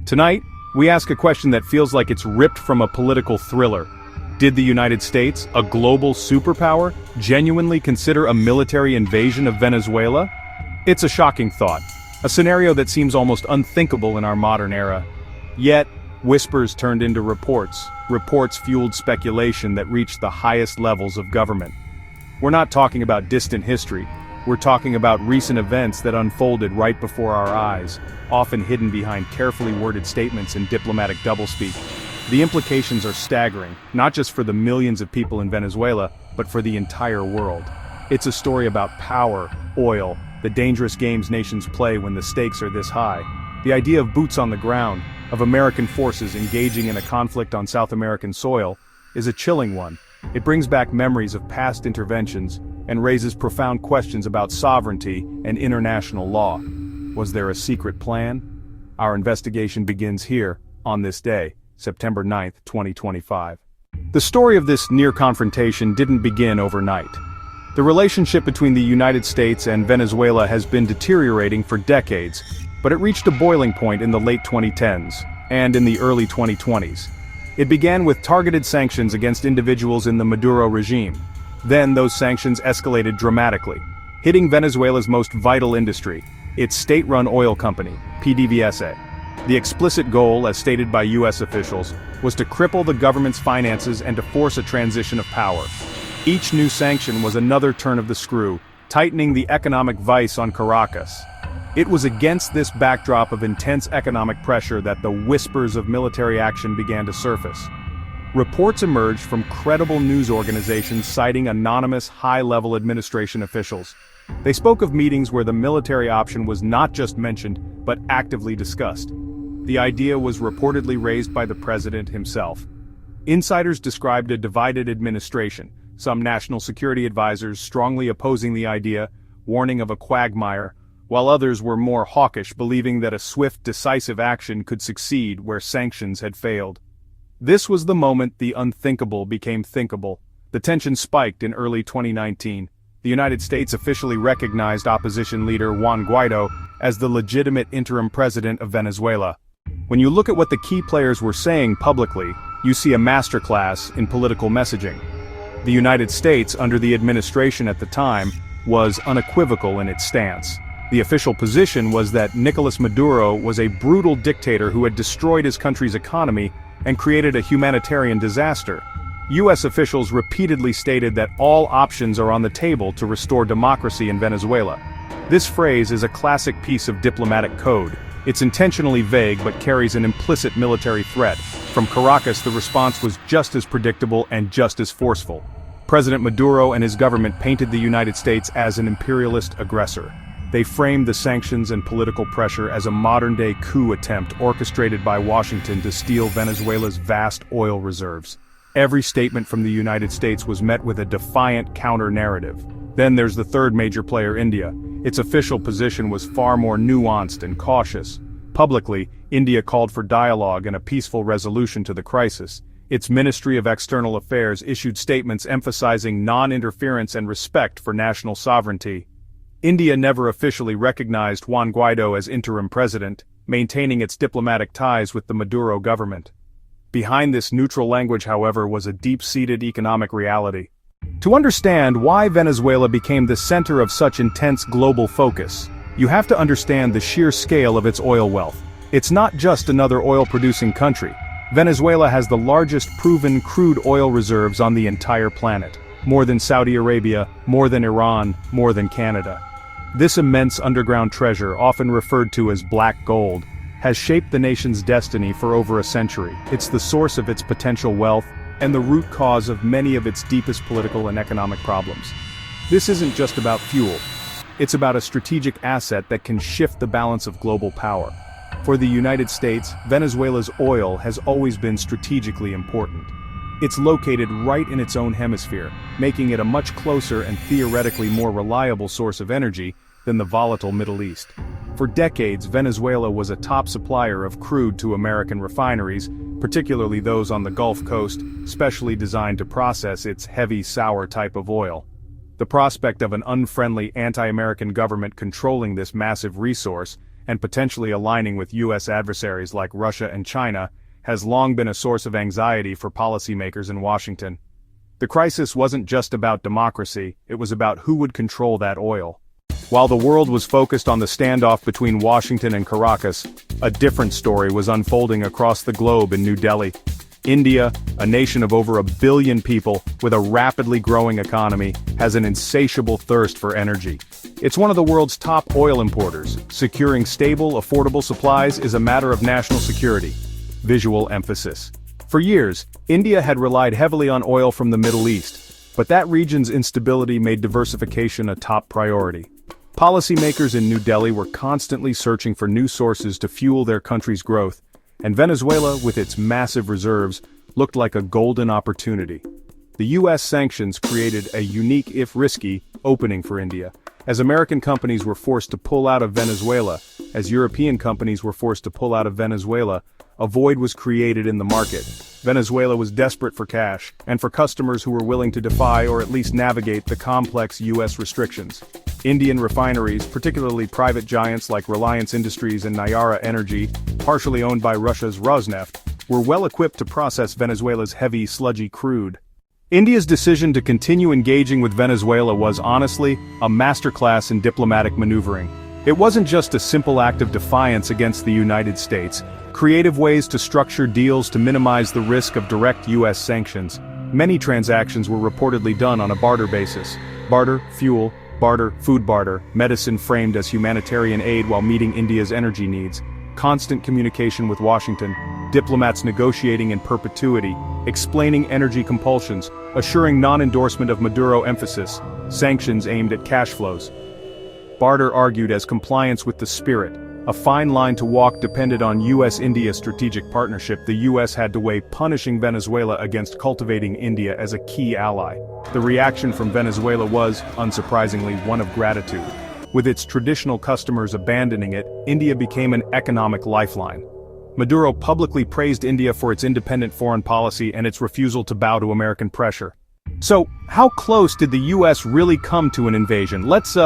Tonight, we ask a question that feels like it's ripped from a political thriller. Did the United States, a global superpower, genuinely consider a military invasion of Venezuela? It's a shocking thought, a scenario that seems almost unthinkable in our modern era. Yet, whispers turned into reports fueled speculation that reached the highest levels of government. We're not talking about distant history, we're talking about recent events that unfolded right before our eyes, often hidden behind carefully worded statements and diplomatic doublespeak. The implications are staggering, not just for the millions of people in Venezuela, but for the entire world. It's a story about power, oil, the dangerous games nations play when the stakes are this high. The idea of boots on the ground, of American forces engaging in a conflict on South American soil, is a chilling one. It brings back memories of past interventions and raises profound questions about sovereignty and international law. Was there a secret plan? Our investigation begins here, on this day, September 9, 2025. The story of this near confrontation didn't begin overnight. The relationship between the United States and Venezuela has been deteriorating for decades, but it reached a boiling point in the late 2010s, and in the early 2020s. It began with targeted sanctions against individuals in the Maduro regime. Then those sanctions escalated dramatically, hitting Venezuela's most vital industry, its state-run oil company, PDVSA. The explicit goal, as stated by U.S. officials, was to cripple the government's finances and to force a transition of power. Each new sanction was another turn of the screw, tightening the economic vice on Caracas. It was against this backdrop of intense economic pressure that the whispers of military action began to surface. Reports emerged from credible news organizations citing anonymous high-level administration officials. They spoke of meetings where the military option was not just mentioned, but actively discussed. The idea was reportedly raised by the president himself. Insiders described a divided administration, some national security advisors strongly opposing the idea, warning of a quagmire, while others were more hawkish, believing that a swift, decisive action could succeed where sanctions had failed. This was the moment the unthinkable became thinkable. The tension spiked in early 2019. The United States officially recognized opposition leader Juan Guaido as the legitimate interim president of Venezuela. When you look at what the key players were saying publicly, you see a masterclass in political messaging. The United States, under the administration at the time, was unequivocal in its stance. The official position was that Nicolás Maduro was a brutal dictator who had destroyed his country's economy and created a humanitarian disaster. U.S. officials repeatedly stated that all options are on the table to restore democracy in Venezuela. This phrase is a classic piece of diplomatic code. It's intentionally vague but carries an implicit military threat. From Caracas, the response was just as predictable and just as forceful. President Maduro and his government painted the United States as an imperialist aggressor. They framed the sanctions and political pressure as a modern-day coup attempt orchestrated by Washington to steal Venezuela's vast oil reserves. Every statement from the United States was met with a defiant counter-narrative. Then there's the third major player, India. Its official position was far more nuanced and cautious. Publicly, India called for dialogue and a peaceful resolution to the crisis. Its Ministry of External Affairs issued statements emphasizing non-interference and respect for national sovereignty. India never officially recognized Juan Guaido as interim president, maintaining its diplomatic ties with the Maduro government. Behind this neutral language, however, was a deep-seated economic reality. To understand why Venezuela became the center of such intense global focus, you have to understand the sheer scale of its oil wealth. It's not just another oil-producing country. Venezuela has the largest proven crude oil reserves on the entire planet. More than Saudi Arabia, more than Iran, more than Canada. This immense underground treasure, often referred to as black gold, has shaped the nation's destiny for over a century. It's the source of its potential wealth and the root cause of many of its deepest political and economic problems. This isn't just about fuel. It's about a strategic asset that can shift the balance of global power. For the United States, Venezuela's oil has always been strategically important. It's located right in its own hemisphere, making it a much closer and theoretically more reliable source of energy than the volatile Middle East. For decades, Venezuela was a top supplier of crude to American refineries, particularly those on the Gulf Coast, specially designed to process its heavy, sour type of oil. The prospect of an unfriendly anti-American government controlling this massive resource, and potentially aligning with U.S. adversaries like Russia and China, has long been a source of anxiety for policymakers in Washington. The crisis wasn't just about democracy, it was about who would control that oil. While the world was focused on the standoff between Washington and Caracas, a different story was unfolding across the globe in New Delhi. India, a nation of over 1 billion people, with a rapidly growing economy, has an insatiable thirst for energy. It's one of the world's top oil importers. Securing stable, affordable supplies is a matter of national security. Visual emphasis. For years, India had relied heavily on oil from the Middle East, but that region's instability made diversification a top priority. Policymakers in New Delhi were constantly searching for new sources to fuel their country's growth, and Venezuela, with its massive reserves, looked like a golden opportunity. The U.S. sanctions created a unique, if risky, opening for India. As American companies were forced to pull out of Venezuela, as European companies were forced to pull out of Venezuela, a void was created in the market. Venezuela was desperate for cash, and for customers who were willing to defy or at least navigate the complex U.S. restrictions. Indian refineries, particularly private giants like Reliance Industries and Nayara Energy, partially owned by Russia's Rosneft, were well equipped to process Venezuela's heavy, sludgy crude. India's decision to continue engaging with Venezuela was, honestly, a masterclass in diplomatic maneuvering. It wasn't just a simple act of defiance against the United States. Creative ways to structure deals to minimize the risk of direct U.S. sanctions. Many transactions were reportedly done on a barter basis. Barter, fuel, barter, food barter, medicine framed as humanitarian aid while meeting India's energy needs. Constant communication with Washington, diplomats negotiating in perpetuity, explaining energy compulsions, assuring non-endorsement of Maduro emphasis, sanctions aimed at cash flows. Barter argued as compliance with the spirit. A fine line to walk depended on U.S.-India strategic partnership. The U.S. had to weigh punishing Venezuela against cultivating India as a key ally. The reaction from Venezuela was, unsurprisingly, one of gratitude. With its traditional customers abandoning it, India became an economic lifeline. Maduro publicly praised India for its independent foreign policy and its refusal to bow to American pressure. So, how close did the U.S. really come to an invasion? Let's,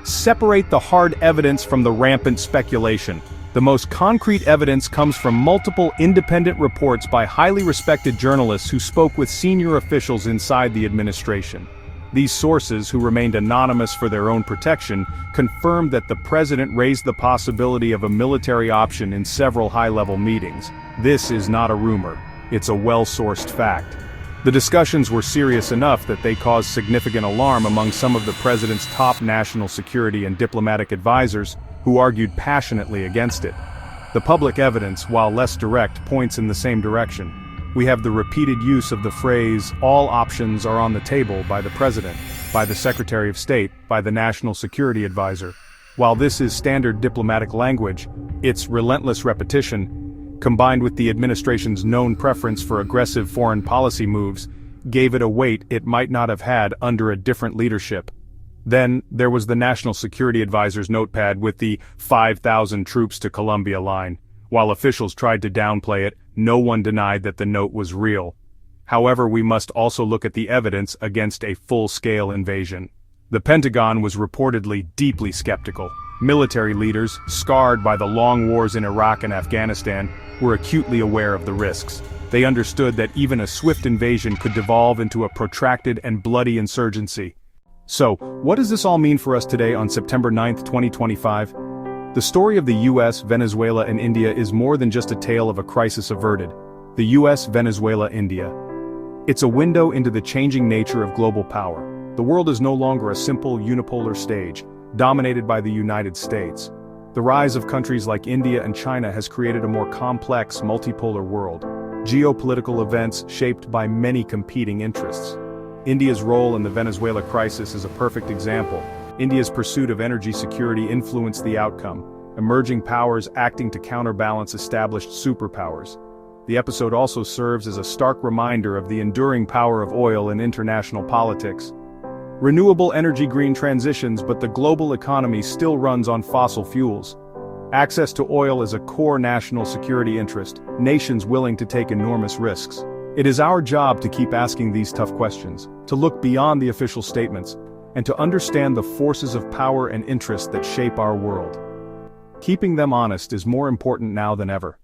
separate the hard evidence from the rampant speculation. The most concrete evidence comes from multiple independent reports by highly respected journalists who spoke with senior officials inside the administration. These sources, who remained anonymous for their own protection, confirmed that the president raised the possibility of a military option in several high-level meetings. This is not a rumor. It's a well-sourced fact. The discussions were serious enough that they caused significant alarm among some of the president's top national security and diplomatic advisors, who argued passionately against it. The public evidence, while less direct, points in the same direction. We have the repeated use of the phrase, "all options are on the table" by the president, by the Secretary of State, by the National Security Advisor. While this is standard diplomatic language, its relentless repetition, combined with the administration's known preference for aggressive foreign policy moves, gave it a weight it might not have had under a different leadership. Then, there was the National Security Advisor's notepad with the 5,000 troops to Colombia line. While officials tried to downplay it, no one denied that the note was real. However, we must also look at the evidence against a full-scale invasion. The Pentagon was reportedly deeply skeptical. Military leaders, scarred by the long wars in Iraq and Afghanistan, were acutely aware of the risks. They understood that even a swift invasion could devolve into a protracted and bloody insurgency. So, what does this all mean for us today on September 9, 2025? The story of the US, Venezuela, and India is more than just a tale of a crisis averted. The US, Venezuela, India. It's a window into the changing nature of global power. The world is no longer a simple unipolar stage, dominated by the United States. The rise of countries like India and China has created a more complex, multipolar world. Geopolitical events shaped by many competing interests. India's role in the Venezuela crisis is a perfect example. India's pursuit of energy security influenced the outcome, emerging powers acting to counterbalance established superpowers. The episode also serves as a stark reminder of the enduring power of oil in international politics. Renewable energy green transitions, but the global economy still runs on fossil fuels. Access to oil is a core national security interest, nations willing to take enormous risks. It is our job to keep asking these tough questions, to look beyond the official statements, and to understand the forces of power and interest that shape our world. Keeping them honest is more important now than ever.